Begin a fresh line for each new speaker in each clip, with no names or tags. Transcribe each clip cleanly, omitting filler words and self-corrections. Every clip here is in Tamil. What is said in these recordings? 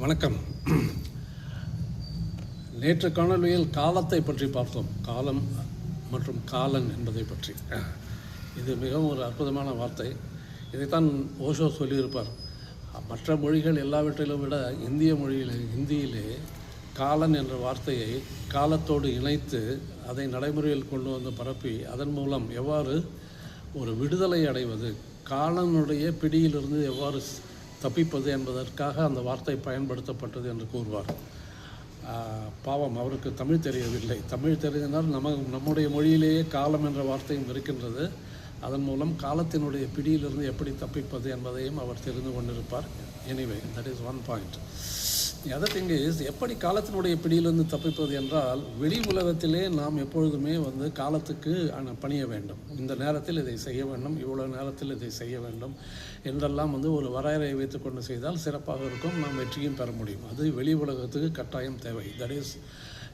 வணக்கம். நேற்று காணொலியில் காலத்தை பற்றி பார்த்தோம். காலம் மற்றும் காலன் என்பதை பற்றி. இது மிகவும் ஒரு அற்புதமான வார்த்தை. இதைத்தான் ஓஷோ சொல்லியிருப்பார். மற்ற மொழிகள் எல்லாவற்றிலும் விட இந்தியிலே காலன் என்ற வார்த்தையை காலத்தோடு இணைத்து அதை நடைமுறையில் கொண்டு வந்து பரப்பி அதன் மூலம் எவ்வாறு ஒரு விடுதலை அடைவது, காலனுடைய பிடியிலிருந்து எவ்வாறு தப்பிப்பது என்பதற்காக அந்த வார்த்தை பயன்படுத்தப்பட்டது என்று கூறுவார். பாவம், அவருக்கு தமிழ் தெரியவில்லை. தமிழ் தெரிந்தால் நம்முடைய மொழியிலேயே காலம் என்ற வார்த்தையும் இருக்கின்றது. அதன் மூலம் காலத்தினுடைய பிடியிலிருந்து எப்படி தப்பிப்பது என்பதையும் அவர் தெரிந்து கொண்டிருப்பார். Anyway, that is one point. Other thing is, எப்படி காலத்தினுடைய பிடியிலிருந்து தப்பிப்பது என்றால், வெளி உலகத்திலே நாம் எப்பொழுதுமே காலத்துக்கு பணிய வேண்டும். இந்த நேரத்தில் இதை செய்ய வேண்டும், இவ்வளோ நேரத்தில் இதை செய்ய வேண்டும் என்றெல்லாம் ஒரு வரையறையை வைத்துக்கொண்டு செய்தால் சிறப்பாக இருக்கும். நாம் வெற்றியும் பெற முடியும். அது வெளி உலகத்துக்கு கட்டாயம் தேவை. That is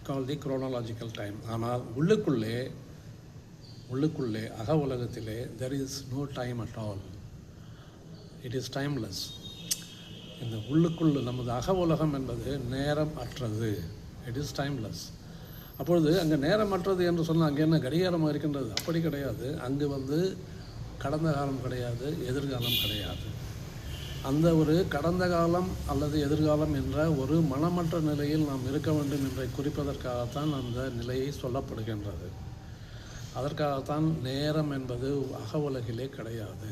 call the chronological time. ஆனால் உள்ளுக்குள்ளே அக உலகத்திலே there is no time at all. It is timeless. இந்த உள்ளுக்குள்ள நமது அக உலகம் என்பது நேரம் அற்றது. It is timeless. அப்பொழுது அங்கே நேரம் அற்றது என்று சொன்னால் அங்கே என்ன கடிகாரமாக இருக்கின்றது? அப்படி கிடையாது. அங்கு கடந்த காலம் கிடையாது, எதிர்காலம் கிடையாது. அந்த ஒரு கடந்த காலம் அல்லது எதிர்காலம் என்ற ஒரு மனமற்ற நிலையில் நாம் இருக்க வேண்டும் என்பதை குறிப்பதற்காகத்தான் அந்த நிலையை சொல்லப்படுகின்றது. அதற்காகத்தான் நேரம் என்பது அக உலகிலே கிடையாது.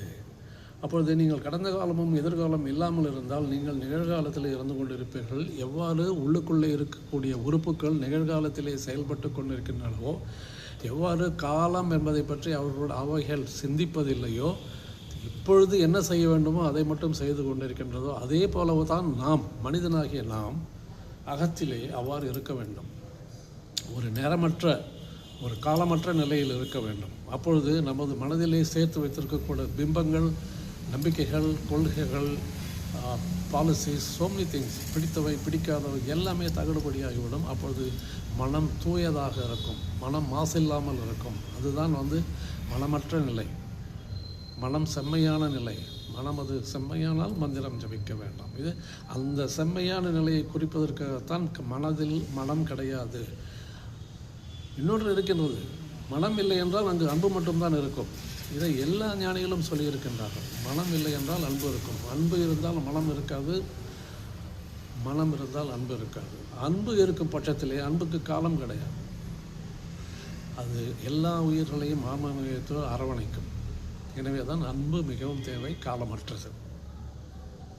அப்பொழுது நீங்கள் கடந்த காலமும் எதிர்காலம் இல்லாமல் இருந்தால் நீங்கள் நிகழ்காலத்தில் இருந்து கொண்டிருப்பீர்கள். எவ்வாறு உள்ளுக்குள்ளே இருக்கக்கூடிய உறுப்புகள் நிகழ்காலத்திலே செயல்பட்டு கொண்டிருக்கின்றனவோ, எவ்வாறு காலம் என்பதை பற்றி அவைகள் சிந்திப்பதில்லையோ, இப்பொழுது என்ன செய்ய வேண்டுமோ அதை மட்டும் செய்து கொண்டிருக்கின்றதோ, அதே போலவு தான் நாம், மனிதனாகிய நாம் அகத்திலே அவ்வாறு இருக்க வேண்டும். ஒரு நேரமற்ற, ஒரு காலமற்ற நிலையில் இருக்க வேண்டும். அப்பொழுது நமது மனதிலே சேர்த்து வைத்திருக்கக்கூடிய பிம்பங்கள், நம்பிக்கைகள், கொள்கைகள், பாலிசிஸ், so many things, பிடித்தவை பிடிக்காதவை எல்லாமே தகடுபடியாகிவிடும். அப்பொழுது மனம் தூயதாக இருக்கும், மனம் மாசில்லாமல் இருக்கும். அதுதான் மனமற்ற நிலை, மனம் செம்மையான நிலை. மனம் அது செம்மையானால் மந்திரம் ஜபிக்க வேண்டாம். இது அந்த செம்மையான நிலையை குறிப்பதற்காகத்தான் மனதில் மனம் கிடையாது. இன்னொன்று இருக்கின்றது, மனம் இல்லை என்றால் அங்கு அன்பு மட்டும்தான் இருக்கும். இதை எல்லா ஞானிகளும் சொல்லியிருக்கின்றார்கள். மனம் இல்லை என்றால் அன்பு இருக்கும், அன்பு இருந்தால் மனம் இருக்காது, மனம் இருந்தால் அன்பு இருக்காது. அன்பு இருக்கும் பட்சத்திலே அன்புக்கு காலம் கிடையாது. அது எல்லா உயிர்களையும் ஆன்மீகத்தோடு அரவணைக்கும். எனவே தான் அன்பு மிகவும் தேவை, காலமற்றது.